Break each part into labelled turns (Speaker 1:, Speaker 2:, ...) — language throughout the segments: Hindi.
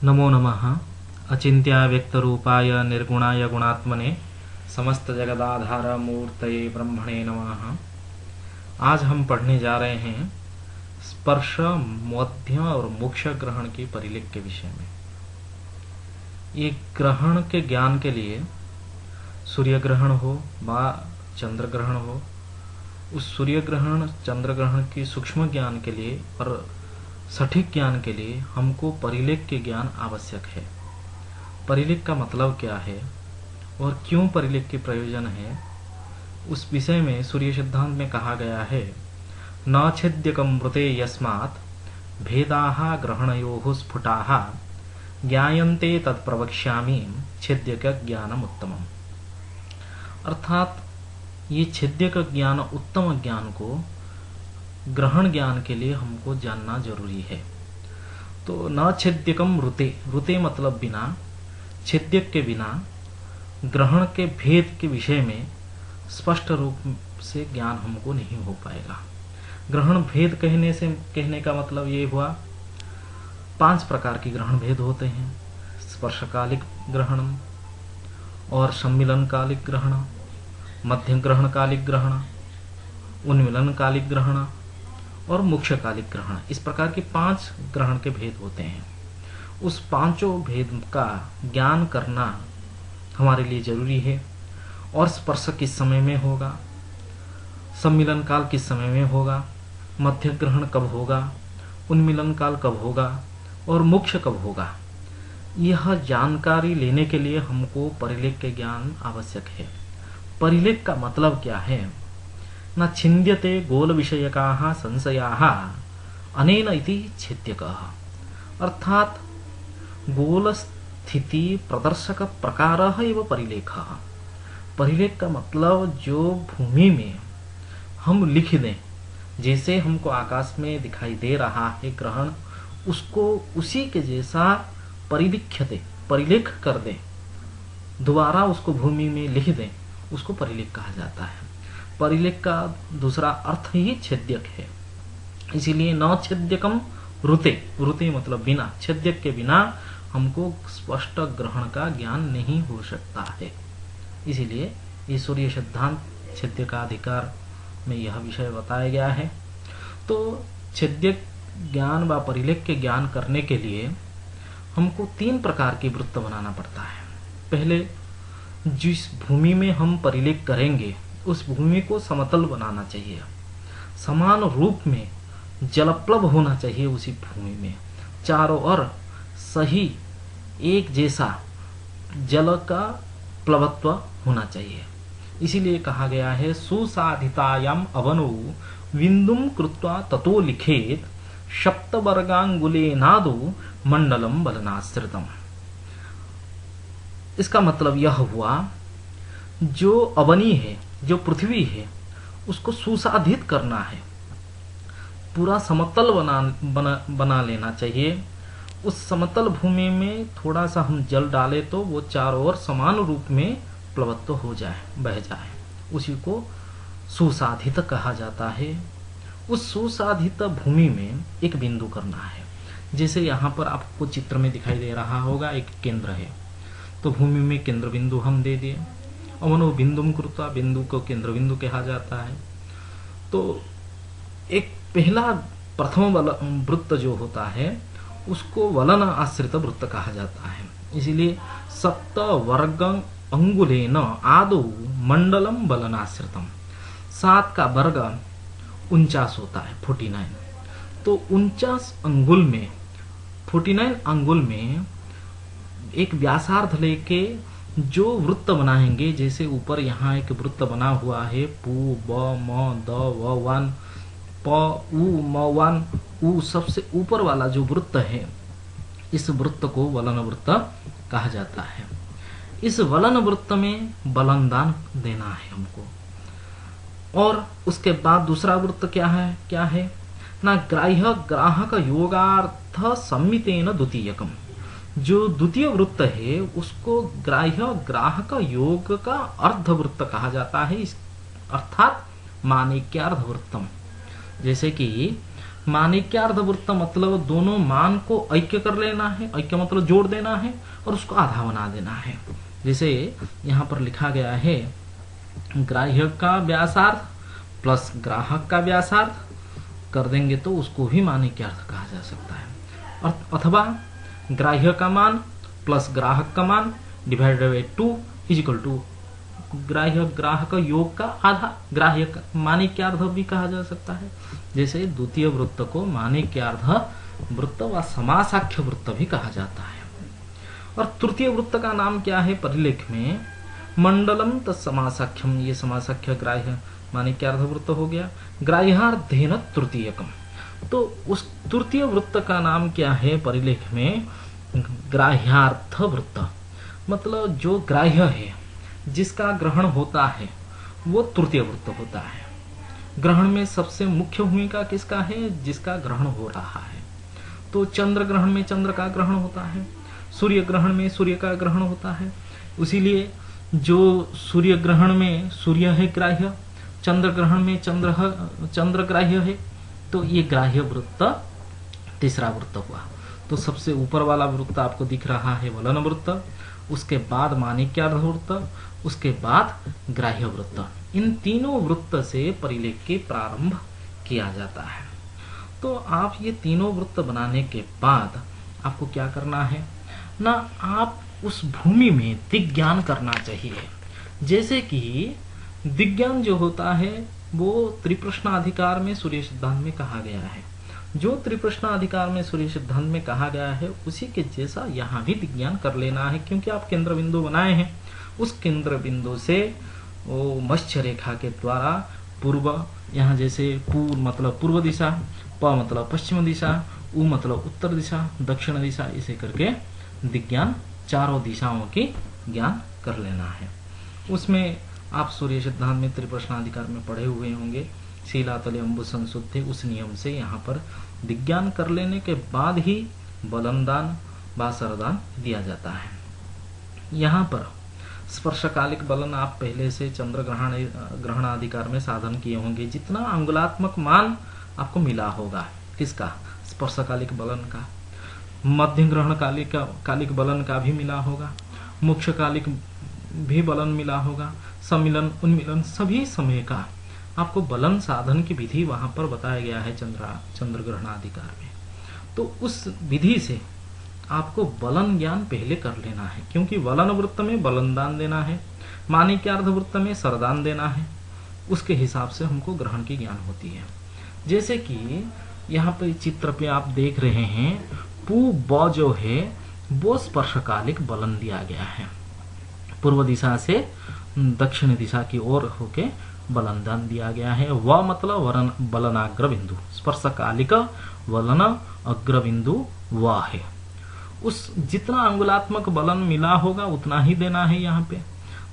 Speaker 1: नमो नमः। अचिंत्य व्यक्तरूपाय निर्गुणाय गुणात्मने समस्त जगदाधार मूर्तये ब्रह्मणे नमः। आज हम पढ़ने जा रहे हैं स्पर्श, मध्य और मोक्ष ग्रहण की परिलेख के विषय में। ये ग्रहण के ज्ञान के लिए सूर्य ग्रहण हो व चंद्र ग्रहण हो, उस सूर्य ग्रहण चंद्र ग्रहण की सूक्ष्म ज्ञान के लिए और सटीक ज्ञान के लिए हमको परिलेख के ज्ञान आवश्यक है। परिलेख का मतलब क्या है और क्यों परिलेख के प्रयोजन है, उस विषय में सूर्य सिद्धांत में कहा गया है, न छेद्यकं मृते यस्मात् भेदाः ग्रहणयोः स्फुटाः ज्ञायन्ते तत्प्रवक्ष्यामि छेद्यक ज्ञानम उत्तमम। अर्थात ये छेद्यक ज्ञान, उत्तम ज्ञान को ग्रहण ज्ञान के लिए हमको जानना जरूरी है। तो न छेद्यकम रुते, रुते मतलब बिना, छेद्यक के बिना ग्रहण के भेद के विषय में स्पष्ट रूप से ज्ञान हमको नहीं हो पाएगा। ग्रहण भेद कहने का मतलब ये हुआ, 5 प्रकार की ग्रहण भेद होते हैं। स्पर्शकालिक ग्रहण और सम्मिलनकालिक ग्रहण, मध्य ग्रहणकालिक ग्रहण, उन्मिलनकालिक ग्रहण और मोक्षकालिक ग्रहण। इस प्रकार के 5 ग्रहण के भेद होते हैं। उस 5 भेद का ज्ञान करना हमारे लिए जरूरी है। और स्पर्श किस समय में होगा, सम्मिलन काल किस समय में होगा, मध्य ग्रहण कब होगा, उन्मिलन काल कब होगा और मोक्ष कब होगा, यह जानकारी लेने के लिए हमको परिलेख के ज्ञान आवश्यक है। परिलेख का मतलब क्या है? न छिन्द्यते गोल विषयकाः संशयाः अनेन इति छेद्यकः। अर्थात गोल स्थिति प्रदर्शक प्रकारः एव परिलेखः। परिलेख का मतलब जो भूमि में हम लिख दें, जैसे हमको आकाश में दिखाई दे रहा है ग्रहण, उसको उसी के जैसा परिलिख्यते, परिलेख कर दें, दोबारा उसको भूमि में लिख दें, उसको परिलेख कहा जाता है। परिलेख का दूसरा अर्थ ही छेद्यक है। इसीलिए न छेद्यकम रुते, रुते मतलब बिना, छेद्यक के बिना हमको स्पष्ट ग्रहण का ज्ञान नहीं हो सकता है। इसीलिए ये सूर्य सिद्धांत छेद्यक का अधिकार में यह विषय बताया गया है। तो छेद्यक ज्ञान व परिलेख के ज्ञान करने के लिए हमको 3 प्रकार की वृत्त बनाना पड़ता है। पहले, जिस भूमि में हम परिलेख करेंगे उस भूमि को समतल बनाना चाहिए, समान रूप में जलप्लव होना चाहिए उसी भूमि में, चारों ओर सही एक जैसा जल का प्लवत्व होना चाहिए। इसीलिए कहा गया है, सुसाधितायाम अवनो विंदुम कृत्वा ततो लिखेत सप्तवर्गांगुलेनादो मंडलम बलनाश्रितम। इसका मतलब यह हुआ, जो अवनी है, जो पृथ्वी है, उसको सुसाधित करना है, पूरा समतल बना लेना चाहिए। उस समतल भूमि में थोड़ा सा हम जल डालें तो वो चारों ओर समान रूप में प्लवत्व हो जाए, बह जाए, उसी को सुसाधित कहा जाता है। उस सुसाधित भूमि में एक बिंदु करना है। जैसे यहाँ पर आपको चित्र में दिखाई दे रहा होगा, एक केंद्र है, तो भूमि में केंद्र बिंदु हम दे दिए। अवनो बिंदुम कृत्वा, बिंदु को केंद्र बिंदु कहा जाता है। तो एक पहला प्रथम वृत्त जो होता है उसको वलन आश्रित वृत्त कहा जाता है। इसीलिए सप्त वर्ग अंगुलेन आदौ मंडलम बलनाश्रितम। 7 का वर्ग 49 होता है, 49। तो 49 अंगुल में, 49 अंगुल में एक व्यासार्ध लेके जो वृत्त बनाएंगे, जैसे ऊपर यहाँ एक वृत्त बना हुआ है, पू ब म द व वन, प उ म वन, उ सबसे ऊपर वाला जो वृत्त है, इस वृत्त को वलन वृत्त कहा जाता है। इस वलन वृत्त में बलनदान देना है हमको। और उसके बाद दूसरा वृत्त क्या है? ना ग्राह्य ग्राहक योगार्थ सम्मितेन द्वितीयकम। जो द्वितीय वृत्त है उसको ग्राह्य ग्राहक योग का अर्धवृत्त कहा जाता है, अर्थात मानिक्यार्ध वृत्तम। जैसे कि मानिक्यार्ध वृत्त मतलब दोनों मान को ऐक्य कर लेना है, ऐक्य मतलब जोड़ देना है और उसको आधा बना देना है। जैसे यहाँ पर लिखा गया है ग्राह्य का व्यासार्ध प्लस ग्राहक का व्यासार्ध कर देंगे तो उसको भी मानिक्यार्ध कहा जा सकता है। अथवा ग्राह्य का मान प्लस ग्राहक का मान divided by 2 is equal to ग्राह्य ग्राहक योग का आधा, ग्राह्य का मानिक्यार्ध भी कहा जा सकता है। जैसे द्वितीय वृत्त को मानिक्यार्ध वृत्त व समासाख्य वृत्त भी कहा जाता है। और तृतीय वृत्त का नाम क्या है परिलेख में? मंडलम तत्समासाख्यम। ये समासाख्य ग्राह्य मानिक्यार्ध वृत्त हो गया। ग्राह्यार्धेन तृतीयकम, तो उस तृतीय वृत्त का नाम क्या है परिलेख में? ग्राह्यार्थ वृत्त। मतलब जो ग्राह्य है, जिसका ग्रहण होता है, वो तृतीय वृत्त होता है। ग्रहण में सबसे मुख्य भूमिका किसका है? जिसका ग्रहण हो रहा है। तो चंद्र ग्रहण में चंद्र का ग्रहण होता है, सूर्य ग्रहण में सूर्य का ग्रहण होता है। इसीलिए जो सूर्य ग्रहण में सूर्य है ग्राह्य, चंद्र ग्रहण में चंद्र ग्राह्य है, तो ये ग्राह्य वृत्त तीसरा वृत्त हुआ। तो सबसे ऊपर वाला वृत्त आपको दिख रहा है वलन वृत्त, उसके बाद मानिक्यार्ध वृत्त, उसके बाद ग्राह्य वृत्त। इन तीनों वृत्त से परिलेख के प्रारंभ किया जाता है। तो आप ये तीनों वृत्त बनाने के बाद आपको क्या करना है ना, आप उस भूमि में दिग्ज्ञान करना चाहिए। जैसे कि दिग्ज्ञान जो होता है वो त्रिप्रश्नाधिकार में सूर्य सिद्धांत में कहा गया है। जो त्रिप्रश्नाधिकार में सूर्य सिद्धांत में कहा गया है उसी के जैसा यहाँ भी दिग्ज्ञान कर लेना है, क्योंकि आप केंद्र बिंदु बनाए हैं। उस केंद्र बिंदु से वो मत्स्य रेखा के द्वारा पूर्व, यहाँ जैसे पूर्व मतलब पूर्व दिशा, प मतलब पश्चिम दिशा, उ मतलब उत्तर दिशा, दक्षिण दिशा, इसे करके दिग्ज्ञान चारों दिशाओं की ज्ञान कर लेना है। उसमें आप सूर्य सिद्धांत में त्रिप्रश्नाधिकार में पढ़े हुए होंगे, शीलातले अम्बु संशुद्धि, उस नियम से यहाँ पर दिग्ज्ञान कर लेने के बाद ही बलनदान व सरदान दिया जाता है। यहाँ पर स्पर्शकालिक बलन आप पहले से चंद्र ग्रहणाधिकार में साधन किए होंगे। जितना अंगुलात्मक मान आपको मिला होगा, किसका? स्पर्शकालिक बलन का। मध्य ग्रहण कालिक बलन का भी मिला होगा, मुख्य कालिक भी बलन मिला होगा, सम्मिलन उन्मिलन सभी समय का आपको बलन साधन की विधि वहां पर बताया गया है चंद्र ग्रहणाधिकार में। तो उस विधि से आपको बलन ज्ञान पहले कर लेना है, क्योंकि वलन वृत्त में बलन दान देना है, मानिक्यार्ध वृत्त में सरदान देना है। उसके हिसाब से हमको ग्रहण की ज्ञान होती है। जैसे कि यहाँ पे चित्र पे आप देख रहे हैं, पू ब जो है वो स्पर्शकालिक बलन दिया गया है। पूर्व दिशा से दक्षिण दिशा की ओर होके बलनदान दिया गया है। व मतलब बलनाग्र बिंदु, स्पर्शकालिक वलन अग्र बिंदु व है। उस जितना अंगुलात्मक बलन मिला होगा उतना ही देना है यहाँ पे।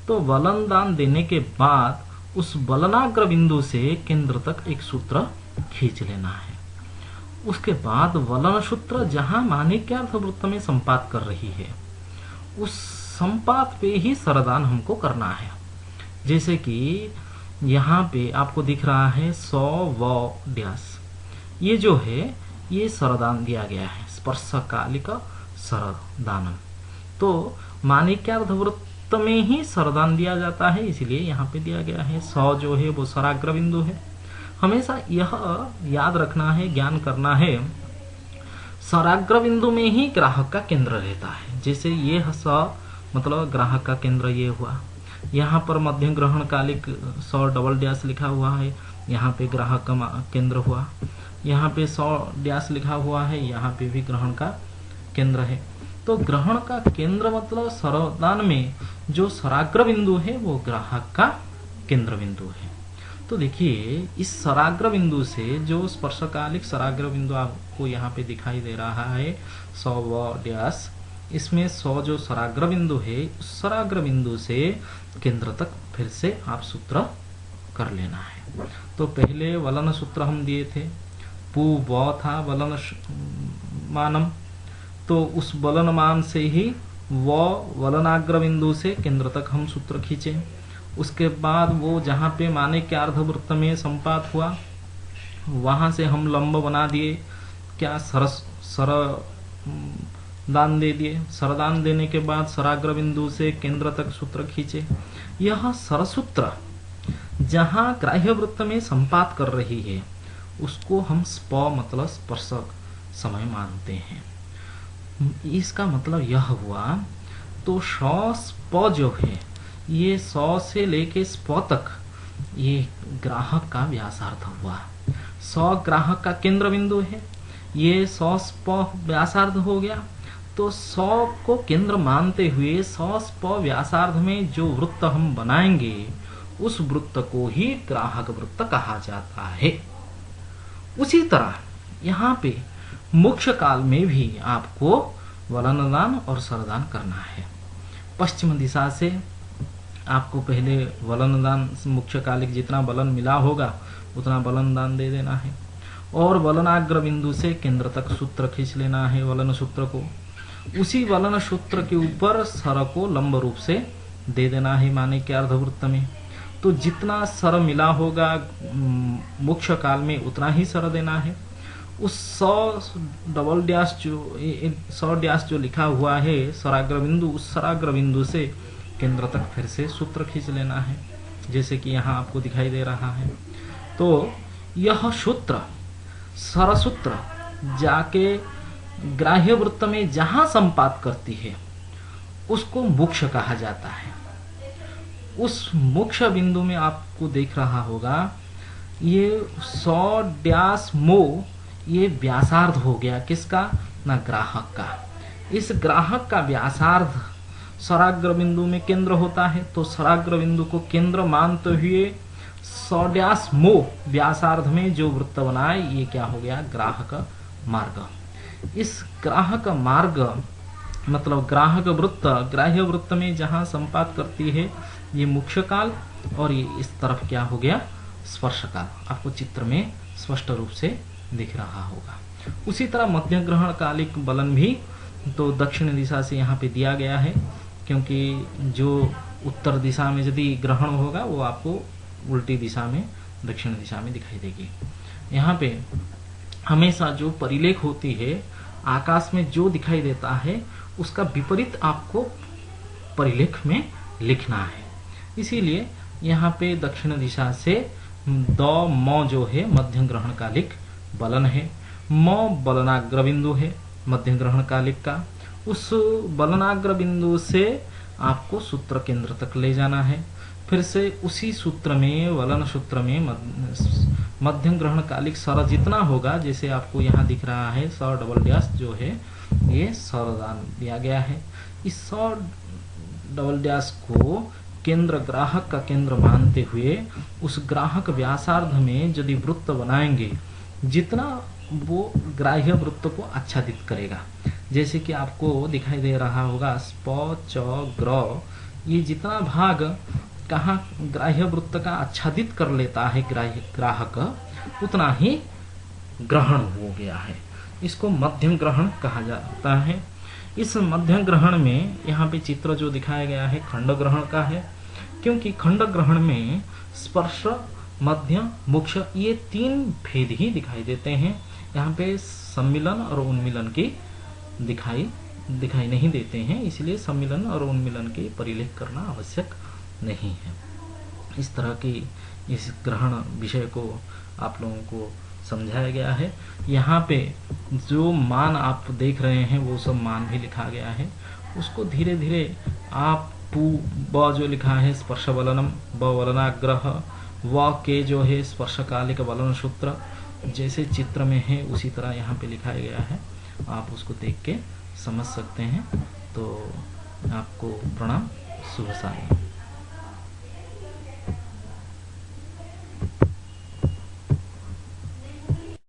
Speaker 1: तो वलन दान देने के बाद उस बलनाग्र बिंदु से केंद्र तक एक सूत्र खींच लेना है। उसके बाद वलन सूत्र जहां मानिक्यार्थ वृत्त में संपात कर रही है, उस संपात पे ही सरदान हमको करना है। जैसे कि यहाँ पे आपको दिख रहा है 100 व ड्यास, ये जो है ये सरदान दिया गया है, स्पर्शकालिक सरदानम। तो मानिक्यार्ध वृत्त में ही सरदान दिया जाता है, इसलिए यहाँ पे दिया गया है। 100 जो है वो सराग्र बिंदु है। हमेशा यह याद रखना है, ज्ञान करना है, सराग्र बिंदु में ही ग्राहक का केंद्र रहता है। जैसे ये मतलब ग्राहक का केंद्र ये हुआ, यहाँ पर मध्य ग्रहण कालिक 100 डबल डैश लिखा हुआ है, यहाँ पे ग्राहक का केंद्र हुआ। यहाँ पे 100 डैश लिखा हुआ है, यहाँ पे भी ग्रहण का केंद्र है। तो ग्रहण का केंद्र मतलब सरदान में जो सराग्र बिंदु है वो ग्राहक का केंद्र बिंदु है। तो देखिए इस सराग्र बिंदु से जो स्पर्शकालिक सराग्र बिंदु आपको यहाँ पे दिखाई दे रहा है 100 व डैश, इसमें 100 जो सराग्र बिंदु है, उस सराग्र बिंदु से केंद्र तक फिर से आप सूत्र कर लेना है। तो पहले वलन सूत्र हम दिए थे, पू व था वलन मानम, तो उस वलन मान से ही वलनाग्र बिंदु से केंद्र तक हम सूत्र खींचे। उसके बाद वो जहाँ पे मानिक्यार्ध वृत्त में संपात हुआ वहां से हम लंब बना दिए, क्या सर दान दे दिए। सरदान देने के बाद सराग्र बिंदु से केंद्र तक सूत्र खींचे। यह सरसूत्र जहां ग्राह्य वृत्त में संपात कर रही है उसको हम स्प मतलब स्पर्शक समय मानते हैं। इसका मतलब यह हुआ, तो श स्प जो है ये स से लेके स्प तक ये ग्राहक का व्यासार्ध हुआ। स ग्राहक का केंद्र बिंदु है, ये स स्प व्यासार्ध हो गया। तो स को केंद्र मानते हुए स स्प व्यासार्ध में जो वृत्त हम बनाएंगे उस वृत्त को ही ग्राहक वृत्त कहा जाता है। उसी तरह यहाँ पे मोक्ष काल में भी आपको वलनदान और सरदान करना है। पश्चिम दिशा से आपको पहले वलनदान मोक्ष कालिक जितना बलन मिला होगा उतना वलनदान दे देना है, और वलनाग्र बिंदु से केंद्र तक सूत्र खींच लेना है वलन सूत्र को। उसी वलन सूत्र के ऊपर सर को लंब रूप से दे देना है माने के अर्धवृत्त में। तो जितना सर मिला होगा मोक्ष काल में उतना ही सर देना है। उस 100 डैश जो लिखा हुआ है सराग्र बिंदु, उस सराग्र बिंदु से केंद्र तक फिर से सूत्र खींच लेना है, जैसे कि यहाँ आपको दिखाई दे रहा है। तो यह सूत्र सरसूत्र जाके ग्राह्य वृत्त में जहां संपात करती है उसको मोक्ष कहा जाता है। उस मोक्ष बिंदु में आपको देख रहा होगा ये 100 डैश मो ये व्यासार्ध हो गया, किसका ना ग्राहक का। इस ग्राहक का व्यासार्ध सराग्र बिंदु में केंद्र होता है, तो सराग्र बिंदु को केंद्र मानते हुए 100 डैश मो व्यासार्ध में जो वृत्त बनाए ये क्या हो गया, ग्राहक मार्ग। इस ग्राहक मार्ग मतलब ग्राहक वृत्त ग्राह्य वृत्त में जहां संपात करती है ये मुख्य काल, और ये इस तरफ क्या हो गया, स्पर्श काल। आपको चित्र में स्पष्ट रूप से दिख रहा होगा। उसी तरह मध्य ग्रहण कालिक बलन भी तो दक्षिण दिशा से यहाँ पे दिया गया है, क्योंकि जो उत्तर दिशा में यदि ग्रहण होगा वो आपको उल्टी दिशा में दक्षिण दिशा में दिखाई देगी। यहाँ पे हमेशा जो परिलेख होती है आकाश में जो दिखाई देता है उसका विपरीत आपको परिलेख में लिखना है। इसीलिए यहाँ पे दक्षिण दिशा से द म जो है मध्य ग्रहण कालिक बलन है, म बलनाग्र बिंदु है मध्य ग्रहण कालिक का। उस बलनाग्र बिंदु से आपको सूत्र केंद्र तक ले जाना है। फिर से उसी सूत्र में वलन सूत्र में मध्य ग्रहण कालिक सर जितना होगा, जैसे आपको यहाँ दिख रहा है 100 डबल डैश जो है ये सरदान दिया गया है। इस 100 डबल डैश को केंद्र ग्राहक का केंद्र मानते हुए उस ग्राहक व्यासार्ध में यदि वृत्त बनाएंगे जितना वो ग्राह्य वृत्त को आच्छादित करेगा, जैसे कि आपको दिखाई दे रहा होगा स्प च ग्र, ये जितना भाग कहाँ ग्राह्य वृत्त का आच्छादित कर लेता है ग्राहक उतना ही ग्रहण हो गया है। इसको मध्यम ग्रहण कहा जाता है। इस मध्य ग्रहण में यहाँ पे चित्र जो दिखाया गया है खंड ग्रहण का है, क्योंकि खंड ग्रहण में स्पर्श मध्य मोक्ष ये 3 भेद ही दिखाई देते हैं। यहाँ पे सम्मिलन और उन्मिलन की दिखाई नहीं देते हैं, इसलिए सम्मिलन और उन्मिलन के परिलेख करना आवश्यक नहीं है। इस तरह की इस ग्रहण विषय को आप लोगों को समझाया गया है। यहाँ पे जो मान आप देख रहे हैं वो सब मान भी लिखा गया है, उसको धीरे धीरे आप ब जो लिखा है स्पर्श बलनम ब वलनाग्रह, व के जो है स्पर्श कालिक बलन सूत्र जैसे चित्र में है उसी तरह यहाँ पे लिखाया गया है, आप उसको देख के समझ सकते हैं। तो आपको प्रणाम, शुभ साई।